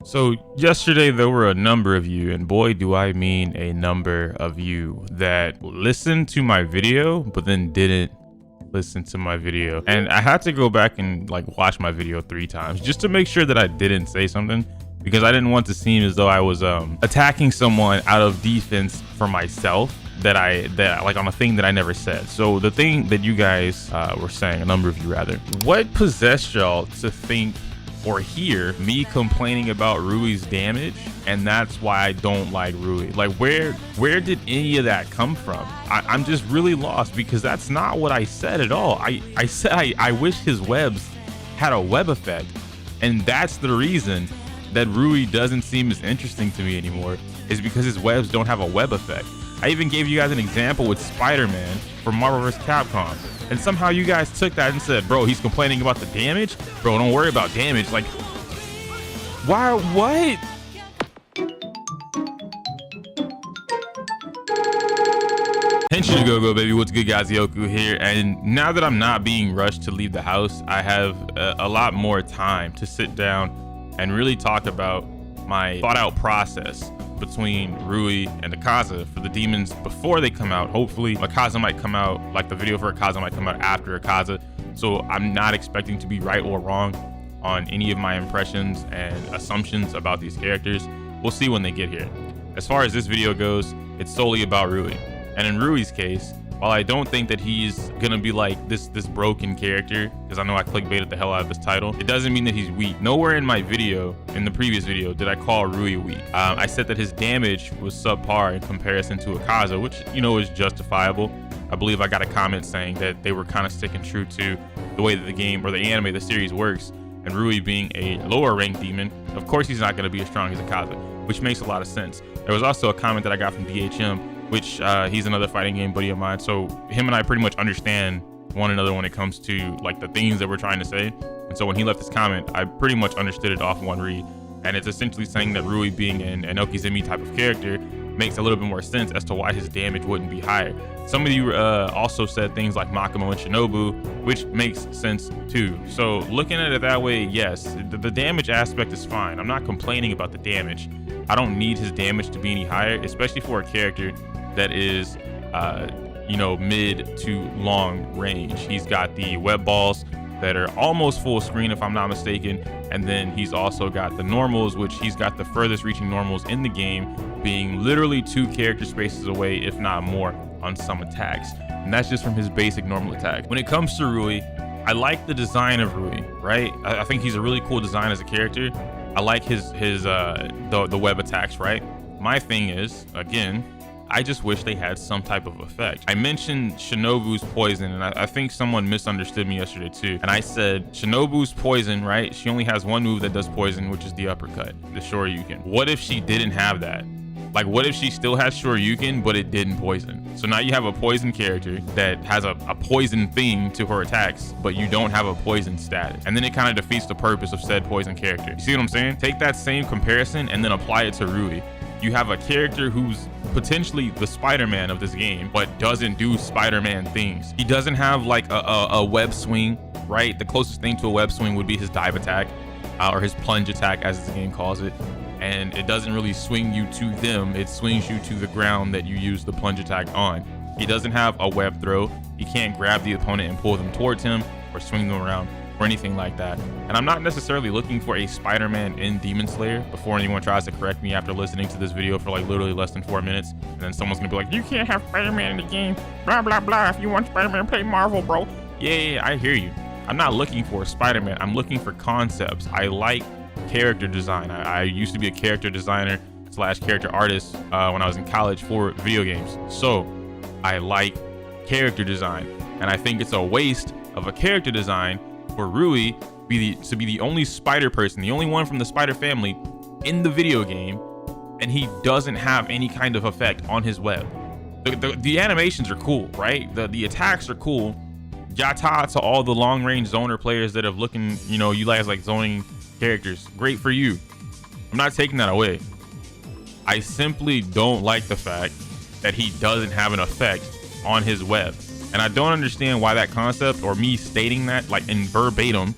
So yesterday there were a number of you, and boy do I mean a number of you, that listened to my video but then didn't listen to my video. And I had to go back and watch my video 3 times just to make sure that I didn't say something, because I didn't want to seem as though I was attacking someone out of defense for myself, that on a thing that I never said. So the thing that you guys were saying, a number of you rather, what possessed y'all to think or hear me complaining about Rui's damage, and that's why I don't like Rui? Like, where did any of that come from? I'm just really lost, because that's not what I said at all. I said I wish his webs had a web effect, and that's the reason that Rui doesn't seem as interesting to me anymore, is because his webs don't have a web effect. I even gave you guys an example with Spider-Man from Marvel vs. Capcom, and somehow you guys took that and said, bro, he's complaining about the damage? Bro, don't worry about damage. Like, why? What? Henshin go baby, what's good guys? Iyokuu here, and now that I'm not being rushed to leave the house, I have a lot more time to sit down and really talk about my thought out process between Rui and Akaza for the demons before they come out. Hopefully Akaza might come out, the video for Akaza might come out after Akaza, so I'm not expecting to be right or wrong on any of my impressions and assumptions about these characters. We'll see when they get here. As far as this video goes, it's solely about Rui, and in Rui's case, while I don't think that he's gonna be like this broken character, because I know I clickbaited the hell out of this title, it doesn't mean that he's weak. Nowhere in my video, in the previous video, did I call Rui weak. I said that his damage was subpar in comparison to Akaza, which, is justifiable. I believe I got a comment saying that they were kind of sticking true to the way that the game, or the anime, the series works, and Rui being a lower ranked demon, of course he's not gonna be as strong as Akaza, which makes a lot of sense. There was also a comment that I got from DHM, which he's another fighting game buddy of mine, so him and I pretty much understand one another when it comes to the things that we're trying to say. And so when he left this comment, I pretty much understood it off one read, and it's essentially saying that Rui being an Okizeme type of character makes a little bit more sense as to why his damage wouldn't be higher. Some of you also said things like Makamo and Shinobu, which makes sense too. So looking at it that way, yes, the damage aspect is fine. I'm not complaining about the damage. I don't need his damage to be any higher, especially for a character that is mid to long range. He's got the web balls that are almost full screen, if I'm not mistaken, and then he's also got the normals, which he's got the furthest reaching normals in the game, being literally 2 character spaces away, if not more, on some attacks, and that's just from his basic normal attack. When it comes to Rui, I like the design of Rui, right? I think he's a really cool design as a character. I like the web attacks, right? My thing is, again, I just wish they had some type of effect. I mentioned Shinobu's poison, and I think someone misunderstood me yesterday too. And I said Shinobu's poison, right? She only has one move that does poison, which is the uppercut, the Shoryuken. What if she didn't have that? What if she still has Shoryuken, but it didn't poison? So now you have a poison character that has a poison thing to her attacks, but you don't have a poison status. And then it kind of defeats the purpose of said poison character. You see what I'm saying? Take that same comparison and then apply it to Rui. You have a character who's potentially the Spider-Man of this game, but doesn't do Spider-Man things. He doesn't have a web swing, right? The closest thing to a web swing would be his dive attack, or his plunge attack, as the game calls it. And it doesn't really swing you to them, it swings you to the ground that you use the plunge attack on. He doesn't have a web throw. He can't grab the opponent and pull them towards him or swing them around or anything like that. And I'm not necessarily looking for a Spider-Man in Demon Slayer, before anyone tries to correct me after listening to this video for literally less than 4 minutes, and then someone's gonna be like, you can't have Spider-Man in the game, blah blah blah, if you want Spider-Man, play Marvel, bro. Yeah, I hear you. I'm not looking for Spider-Man, I'm looking for concepts. I like character design. I used to be a character designer / character artist when I was in college for video games, so I like character design, and I think it's a waste of a character design for Rui to be the only spider person, the only one from the spider family in the video game, and he doesn't have any kind of effect on his web. The animations are cool, right? The attacks are cool. Yata to all the long range zoner players that have you guys like zoning characters, great for you. I'm not taking that away. I simply don't like the fact that he doesn't have an effect on his web, and I don't understand why that concept, or me stating that in verbatim,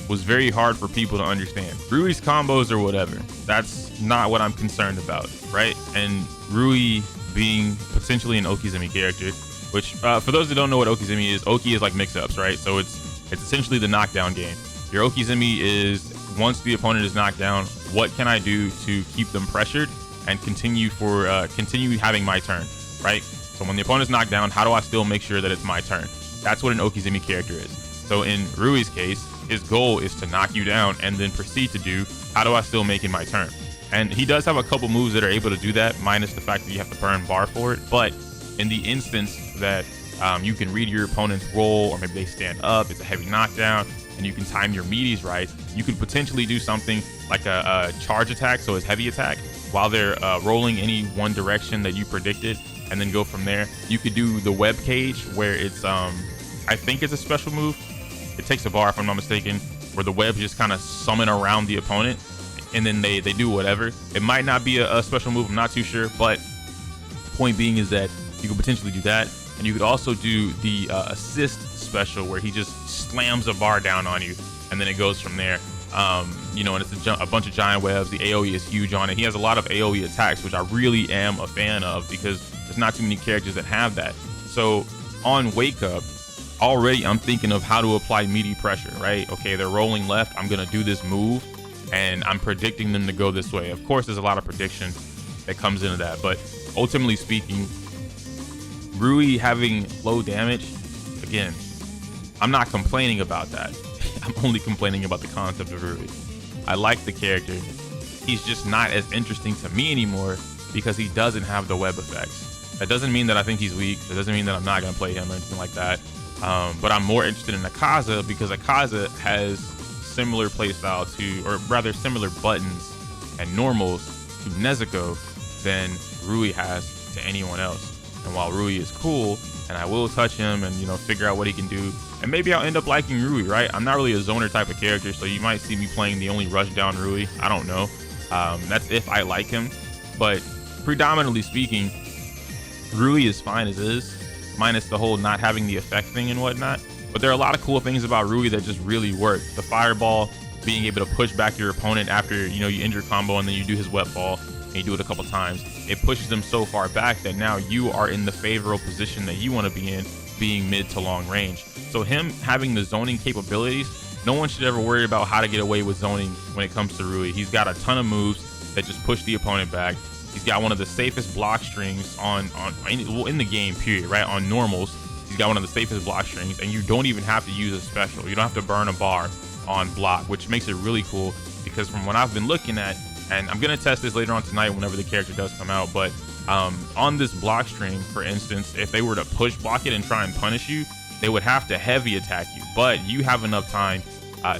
was very hard for people to understand. Rui's combos or whatever, that's not what I'm concerned about, right? And Rui being potentially an Okizumi character, which for those that don't know what Okizumi is, Oki is like mix-ups, right? So it's essentially the knockdown game. Your Okizumi is once the opponent is knocked down, what can I do to keep them pressured and continue having my turn, right? So when the opponent's knocked down, how do I still make sure that it's my turn? That's what an Okizumi character is. So in Rui's case, his goal is to knock you down and then proceed to do, how do I still make it my turn? And he does have a couple moves that are able to do that, minus the fact that you have to burn bar for it. But in the instance that you can read your opponent's roll, or maybe they stand up, it's a heavy knockdown, and you can time your meaties right, you could potentially do something like a charge attack, so his heavy attack, while they're rolling any one direction that you predicted, and then go from there. You could do the web cage, where it's I think it's a special move. It takes a bar, if I'm not mistaken, where the webs just kind of summon around the opponent, and then they do whatever. It might not be a special move, I'm not too sure, but point being is that you could potentially do that. And you could also do the assist special, where he just slams a bar down on you, and then it goes from there. You know, and it's a bunch of giant webs. The AoE is huge on it. He has a lot of AoE attacks, which I really am a fan of, because there's not too many characters that have that. So on Wake Up, already I'm thinking of how to apply meaty pressure, right? Okay, they're rolling left, I'm gonna do this move, and I'm predicting them to go this way. Of course, there's a lot of prediction that comes into that, but ultimately speaking, Rui having low damage, again, I'm not complaining about that. I'm only complaining about the concept of Rui. I like the character. He's just not as interesting to me anymore because he doesn't have the web effects. That doesn't mean that I think he's weak. That doesn't mean that I'm not going to play him or anything like that. But I'm more interested in Akaza because Akaza has similar playstyle to, or rather similar buttons and normals to Nezuko than Rui has to anyone else. And while Rui is cool, and I will touch him and, you know, figure out what he can do, and maybe I'll end up liking Rui, right? I'm not really a zoner type of character, so you might see me playing the only rush down Rui. I don't know. That's if I like him. But predominantly speaking, Rui is fine as is, minus the whole not having the effect thing and whatnot. But there are a lot of cool things about Rui that just really work. The fireball, being able to push back your opponent after, you know, you end your combo and then you do his web ball, and you do it a couple times. It pushes them so far back that now you are in the favorable position that you want to be in, being mid to long range. So him having the zoning capabilities, no one should ever worry about how to get away with zoning when it comes to Rui. He's got a ton of moves that just push the opponent back. He's got one of the safest block strings in the game, period, right? On normals, he's got one of the safest block strings, and you don't even have to use a special. You don't have to burn a bar on block, which makes it really cool, because from what I've been looking at, and I'm gonna test this later on tonight whenever the character does come out, but on this block string, for instance, if they were to push block it and try and punish you, they would have to heavy attack you, but you have enough time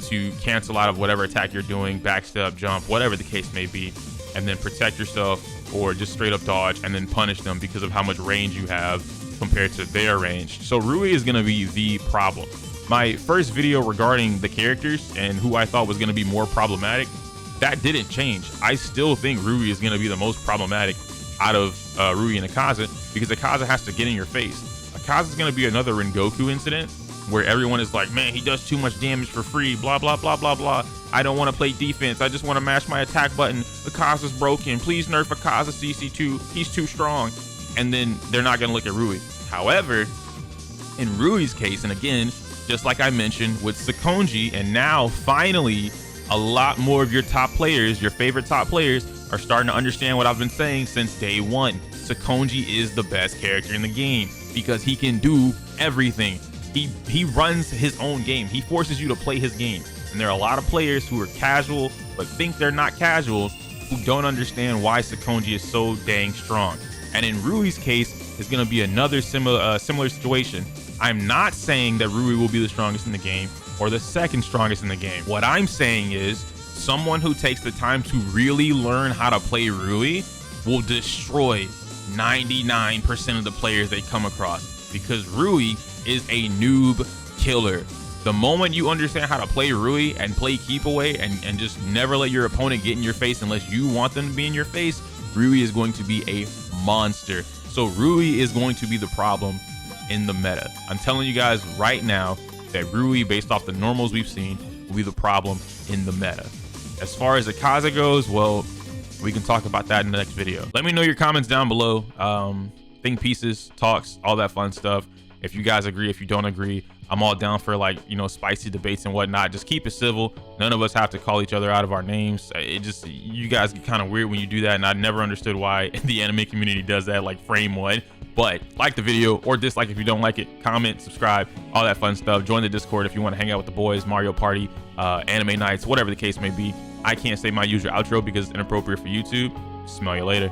to cancel out of whatever attack you're doing, backstep, jump, whatever the case may be, and then protect yourself or just straight up dodge and then punish them because of how much range you have compared to their range. So Rui is gonna be the problem. My first video regarding the characters and who I thought was gonna be more problematic, that didn't change. I still think Rui is going to be the most problematic out of Rui and Akaza, because Akaza has to get in your face. Akaza is going to be another Rengoku incident where everyone is like, man, he does too much damage for free, blah, blah, blah, blah, blah. I don't want to play defense. I just want to mash my attack button. Akaza's broken. Please nerf Akaza CC2. He's too strong. And then they're not going to look at Rui. However, in Rui's case, and again, just like I mentioned with Sakonji, and now finally, a lot more of your top players, your favorite top players, are starting to understand what I've been saying since day one. Sakonji is the best character in the game because he can do everything. He runs his own game. He forces you to play his game. And there are a lot of players who are casual but think they're not casual, who don't understand why Sakonji is so dang strong. And in Rui's case, it's going to be another similar situation. I'm not saying that Rui will be the strongest in the game or the second strongest in the game. What I'm saying is someone who takes the time to really learn how to play Rui will destroy 99% of the players they come across, because Rui is a noob killer. The moment you understand how to play Rui and play keep away and just never let your opponent get in your face unless you want them to be in your face, Rui is going to be a monster. So Rui is going to be the problem in the meta. I'm telling you guys right now that Rui, based off the normals we've seen, will be the problem in the meta. As far as the Akaza goes, well, we can talk about that in the next video. Let me know your comments down below. Think pieces, talks, all that fun stuff. If you guys agree, if you don't agree, I'm all down for, like, you know, spicy debates and whatnot. Just keep it civil. None of us have to call each other out of our names. It just, you guys get kind of weird when you do that, and I never understood why the anime community does that, like frame one. But like the video or dislike if you don't like it, comment, subscribe, all that fun stuff. Join the Discord if you want to hang out with the boys, Mario Party, anime nights, whatever the case may be. I can't say my usual outro because it's inappropriate for YouTube. Smell you later.